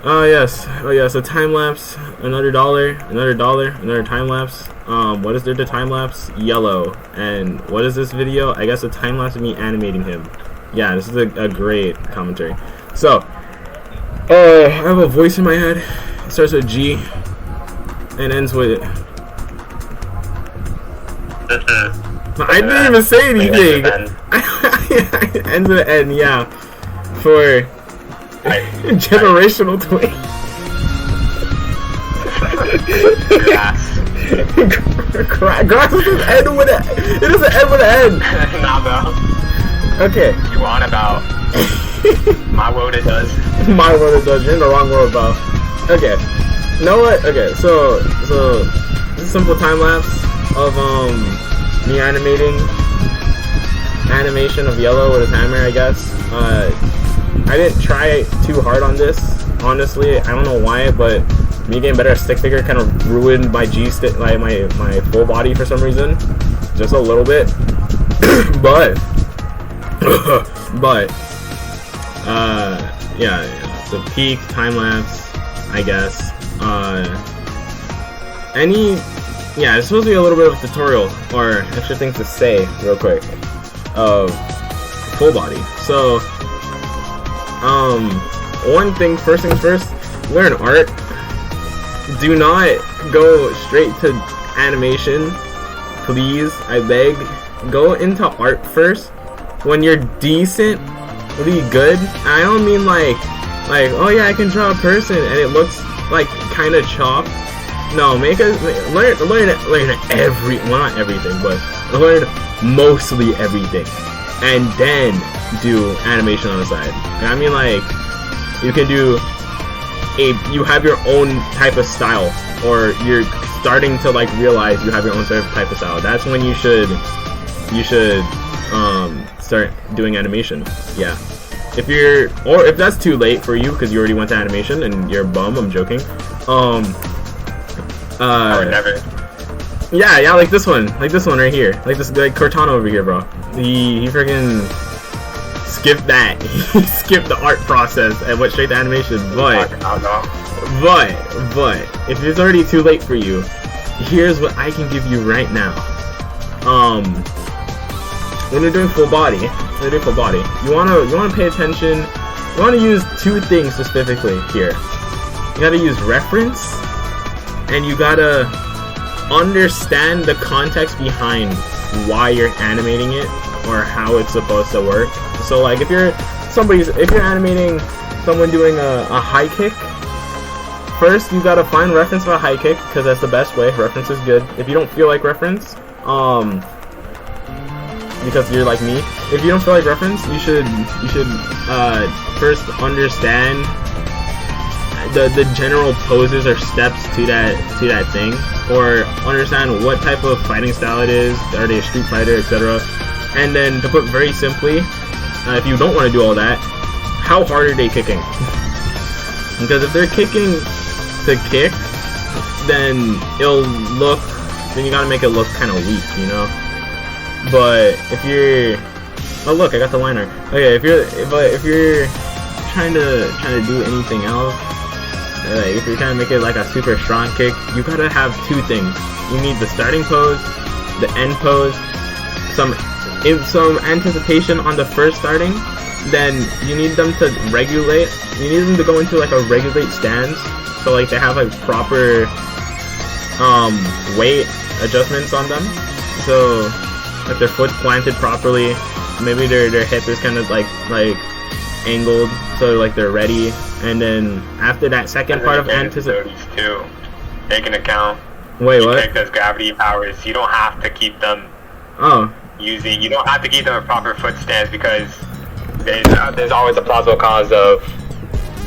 Oh yes, a time lapse, another dollar, another time lapse. What is there to time lapse? Yellow. And what is this video? I guess a time lapse of me animating him. Yeah, this is a great commentary. So, I have a voice in my head. It starts with G and ends with. I didn't even say anything. Ends with N. Yeah, for. Generational twin. Grass doesn't end with an. It doesn't end with an N. Nah, bro. Okay. You on about? My world it does. My world it does. You're in the wrong world, bro. Okay. You know what? Okay. So this is a simple time lapse of me animation of Yellow with his hammer, I guess. I didn't try too hard on this, honestly. I don't know why, but me getting better at stick figure kind of ruined my G stick, like my full body for some reason, just a little bit. but yeah. So peak time lapse, I guess. It's supposed to be a little bit of a tutorial or extra things to say real quick of full body. So. First things first, learn art. Do not go straight to animation, please, I beg. Go into art first. When you're decently good, I don't mean like, oh yeah, I can draw a person and it looks like kind of chopped. No, learn not everything, but learn mostly everything. And then do animation on the side. And I mean, like, you can do you have your own type of style, or you're starting to like realize you have your own type of style. That's when you should start doing animation. Yeah. If that's too late for you because you already went to animation and you're a bum, I'm joking. I would never. Yeah, like this one right here, like Cortana over here, bro. He freaking skipped that. He skipped the art process and went straight to animation. But if it's already too late for you, here's what I can give you right now. When you're doing full body, you wanna pay attention. You wanna use two things specifically here. You gotta use reference, and you gotta understand the context behind why you're animating it or how it's supposed to work. So like if you're animating someone doing a high kick, first you gotta find reference for a high kick because that's the best way. Reference is good. If you don't feel like reference, because you're like me, if you don't feel like reference, you should first understand the general poses or steps to that thing, or understand what type of fighting style it is. Are they a street fighter, etc.? And then to put very simply, if you don't want to do all that, how hard are they kicking? Because if they're kicking to kick, then you gotta make it look kind of weak, you know. But if you're, oh look, I got the liner. Okay, if you're trying to do anything else. If you're trying to make it like a super strong kick, you gotta have two things. You need the starting pose, the end pose, some anticipation on the first starting. Then you need them to regulate. You need them to go into like a regulate stance, so like they have like proper weight adjustments on them. So if their foot's planted properly, maybe their hip is kind of like angled, so like they're ready. And then after that second part of anticipation too, take into account. Wait, what? Take those gravity powers. You don't have to keep them. You don't have to keep them a proper foot stance, because there's always a plausible cause of,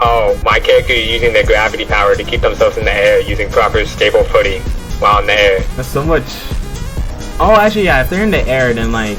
oh, my character is using their gravity power to keep themselves in the air using proper stable footing while in the air. That's so much. Oh, actually, yeah. If they're in the air, then like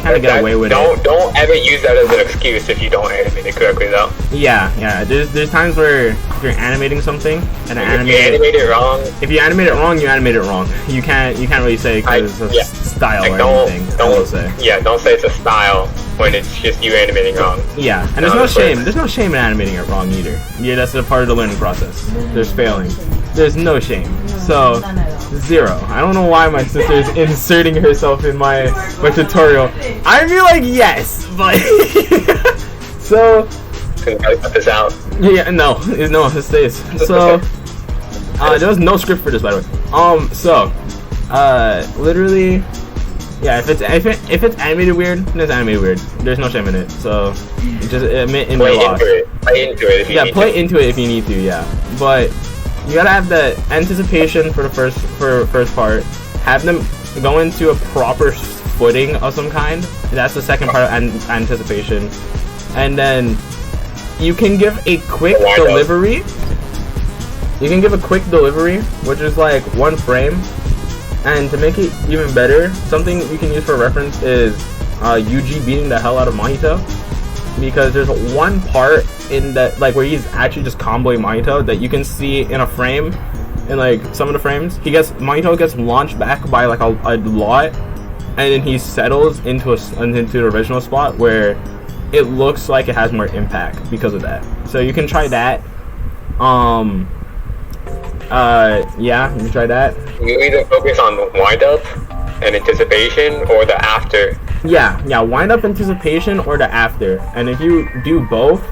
kind of get away with it. Don't ever use that as an excuse if you don't animate it correctly, though. Yeah. There's times where if you're animating something and if you animate it wrong, you animate it wrong. You can't really say because it's a style or anything. Don't say it's a style. when it's just you animating wrong. Yeah, and there's no shame. There's no shame in animating it wrong either. Yeah, that's a part of the learning process. There's failing. There's no shame. So 0. I don't know why my sister is inserting herself in my tutorial. I feel like yes, but so. Can I cut this out? Yeah, no, it stays. So there was no script for this, by the way. So literally, yeah, if it's animated weird, then it's animated weird. There's no shame in it. So just admit in your loss. Play into it if you need to. Play into it if you need to. Yeah, but you gotta have the anticipation for the first part. Have them go into a proper footing of some kind. That's the second part of anticipation, and then you can give a quick delivery. You can give a quick delivery, which is like 1 frame. And to make it even better, something you can use for reference is Yuji beating the hell out of Mahito. Because there's one part in that, like, where he's actually just comboing Mahito that you can see in a frame, in like some of the frames. Mahito gets launched back by like a lot, and then he settles into the original spot where it looks like it has more impact because of that. So you can try that. Yeah, you can try that. You either focus on wind up and anticipation or the after. Yeah, wind up, anticipation, or the after. And if you do both,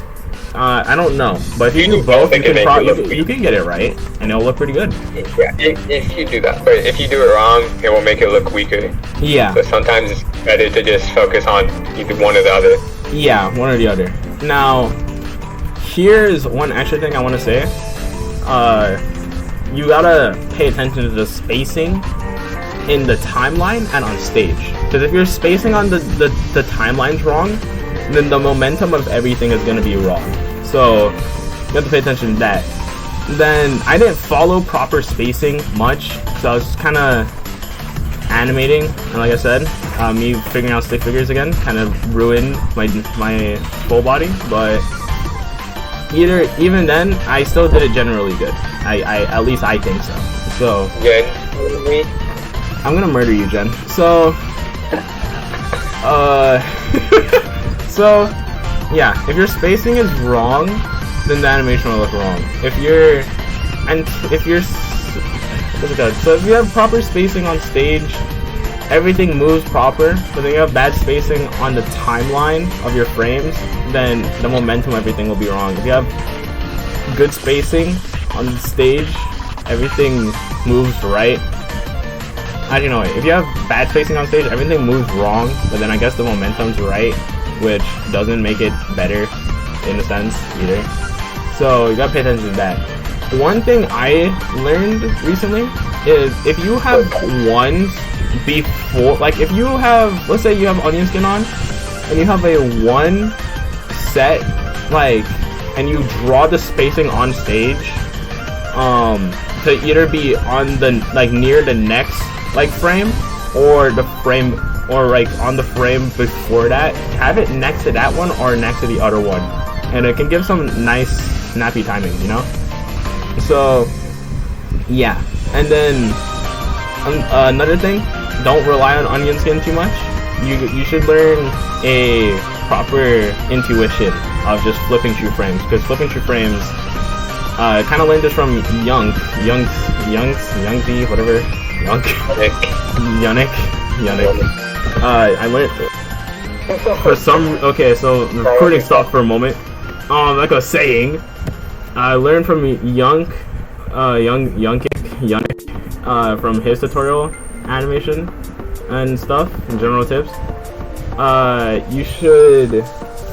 I don't know, but if you do both, you can get it right, and it'll look pretty good. Yeah, if you do that, but if you do it wrong, it will make it look weaker. Yeah. So sometimes it's better to just focus on either one or the other. Yeah, one or the other. Now, here's one extra thing I want to say. You gotta pay attention to the spacing in the timeline and on stage. Because if you're spacing on the timelines wrong, then the momentum of everything is gonna be wrong. So you have to pay attention to that. Then I didn't follow proper spacing much, so I was just kind of animating, and like I said, me figuring out stick figures again kind of ruined my full body. But even then, I still did it generally good. I at least I think so. So Jen, I'm gonna murder you, Jen. So so yeah, if your spacing is wrong, then the animation will look wrong. If you have proper spacing on stage, everything moves proper. But then you have bad spacing on the timeline of your frames, then the momentum of everything will be wrong. If you have good spacing on the stage, everything moves right. Actually, no, wait. If you have bad spacing on stage, everything moves wrong, but then I guess the momentum's right, which doesn't make it better in a sense either. So you gotta pay attention to that. One thing I learned recently is if you have ones before, like if you have, let's say you have onion skin on, and you have a 1 set, like, and you draw the spacing on stage, to either be on the, like, near the next, like, frame, or the frame, or like on the frame before that, have it next to that one or next to the other one, and it can give some nice snappy timing, you know. So yeah, and then another thing, don't rely on onion skin too much. You should learn a proper intuition of just flipping through frames, because flipping through frames, I kind of learned this from Youngzy, whatever, Yannick. I learned for some. Okay, so the recording stopped for a moment. Like I was saying, I learned from Yannick from his tutorial animation and stuff, and general tips. You should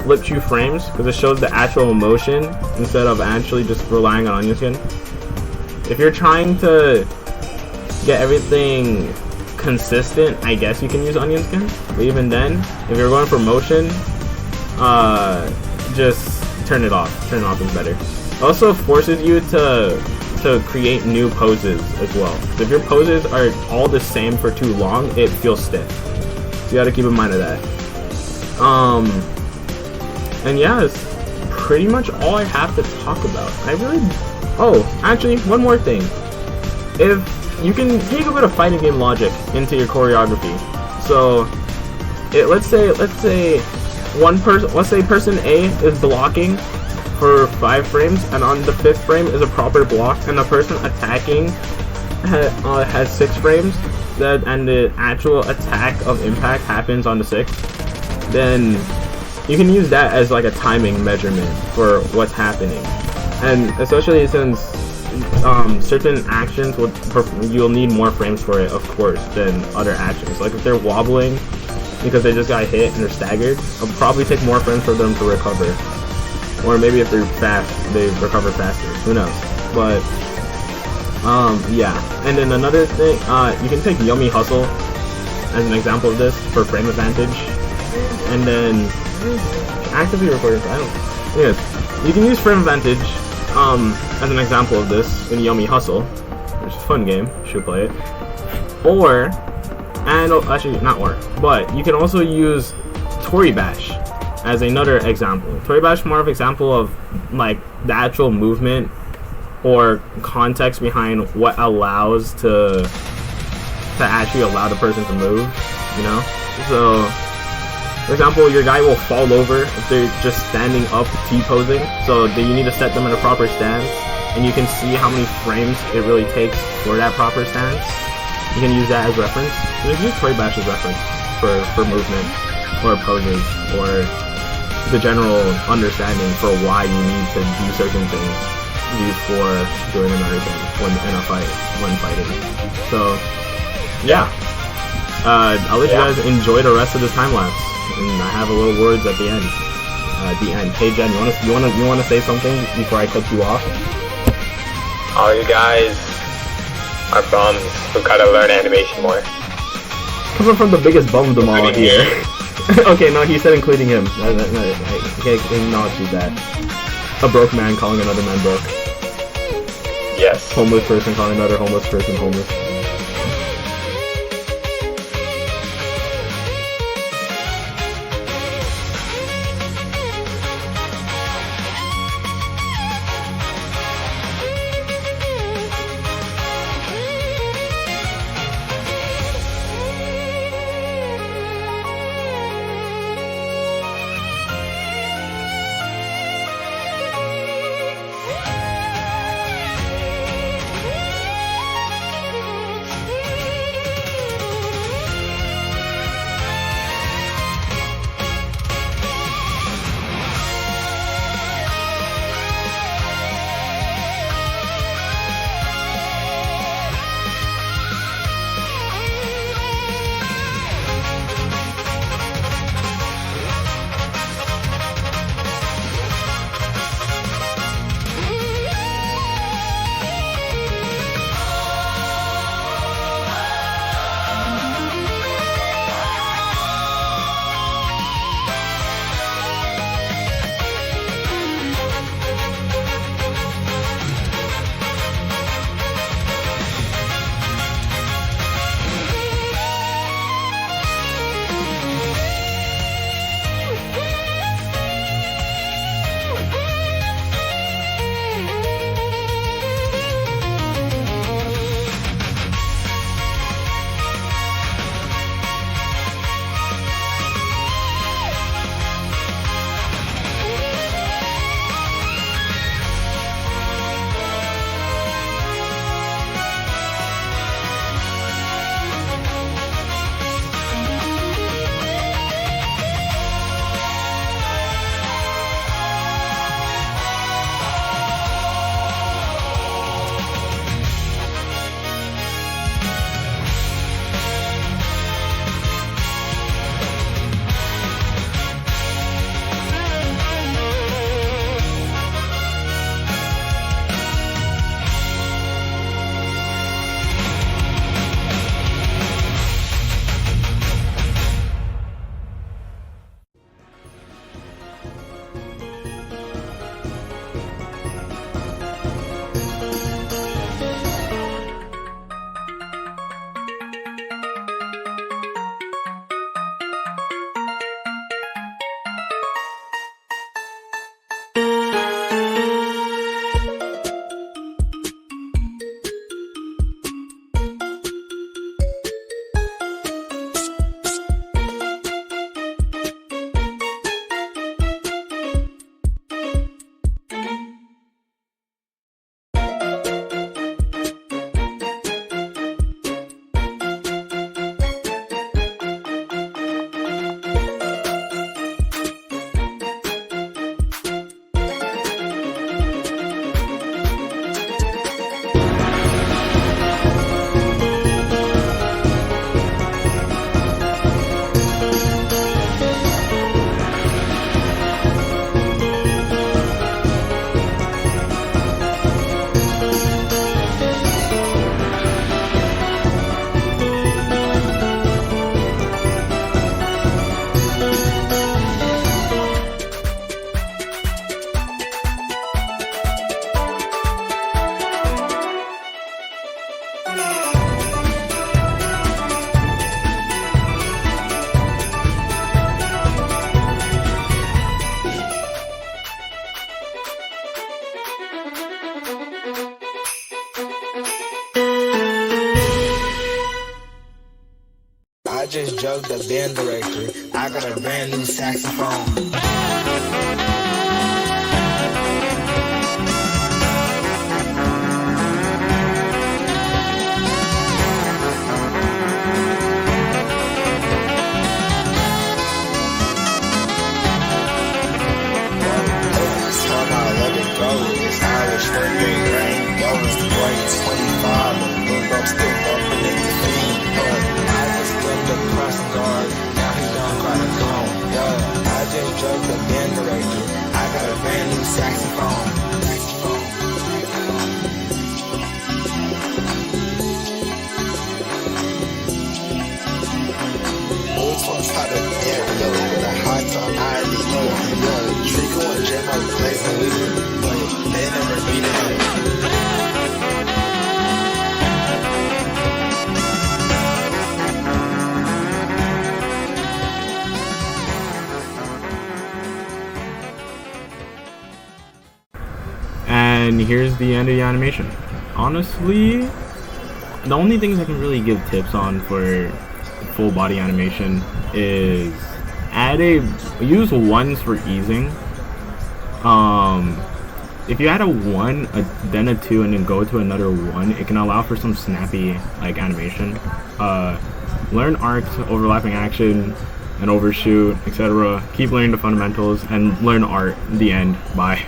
flip through frames because it shows the actual motion instead of actually just relying on onion skin. If you're trying to get everything consistent, I guess you can use onion skin, but even then, if you're going for motion, just turn it off. Turn it off is better. It also forces you to create new poses as well. So if your poses are all the same for too long, it feels stiff. So you gotta keep in mind of that. And yeah, it's pretty much all I have to talk about. Oh, actually, one more thing. If you can take a bit of fighting game logic into your choreography. So, let's say let's say person A is blocking for 5 frames, and on the 5th frame is a proper block, and the person attacking has 6 frames, and the actual attack of impact happens on the 6th, then you can use that as like a timing measurement for what's happening. And especially since certain actions you'll need more frames for it, of course, than other actions. Like if they're wobbling because they just got hit and they're staggered, it'll probably take more frames for them to recover. Or maybe if they're fast, they recover faster. Who knows? But yeah. And then another thing, you can take Yummy Hustle as an example of this for frame advantage. And then actively recording. Yes, you can use frame advantage as an example of this in Yummy Hustle, which is a fun game. Should play it. Actually not or, but you can also use Tori Bash as another example. Tori Bash is more of an example of like the actual movement or context behind what allows to actually allow the person to move, you know? So, for example, your guy will fall over if they're just standing up T-posing, so you need to set them in a proper stance, and you can see how many frames it really takes for that proper stance. You can use that as reference. So just use Tori Bash as reference for movement, or poses, or the general understanding for why you need to do certain things before doing another thing when fighting. So yeah, I'll let you guys enjoy the rest of this time lapse, and I have a little words at the end. Hey Jen, you wanna say something before I cut you off? All you guys are bums who gotta learn animation more. Coming from the biggest bum of them all here. Okay, no, he said including him. I can't acknowledge that. A broke man calling another man broke. Yes. Homeless person calling another homeless person homeless. just jugged the band director. I got a brand new saxophone. It's Irish birthday rain. That was the great 25. And look, I'm still bumping in the scene. I just jumped the crossing guard. Now he done got a cone. Yeah, I just jumped the band director. I got a brand new saxophone. How to get low with a hot top, I already know. Yeah, Trico and Gemma blazing with it, but they never needed it. And here's the end of the animation. Honestly, the only things I can really give tips on for full body animation is use ones for easing. If you add a 1, then a 2, and then go to another 1, it can allow for some snappy like animation. Learn arcs, overlapping action, and overshoot, etc. Keep learning the fundamentals and learn art. The end. Bye.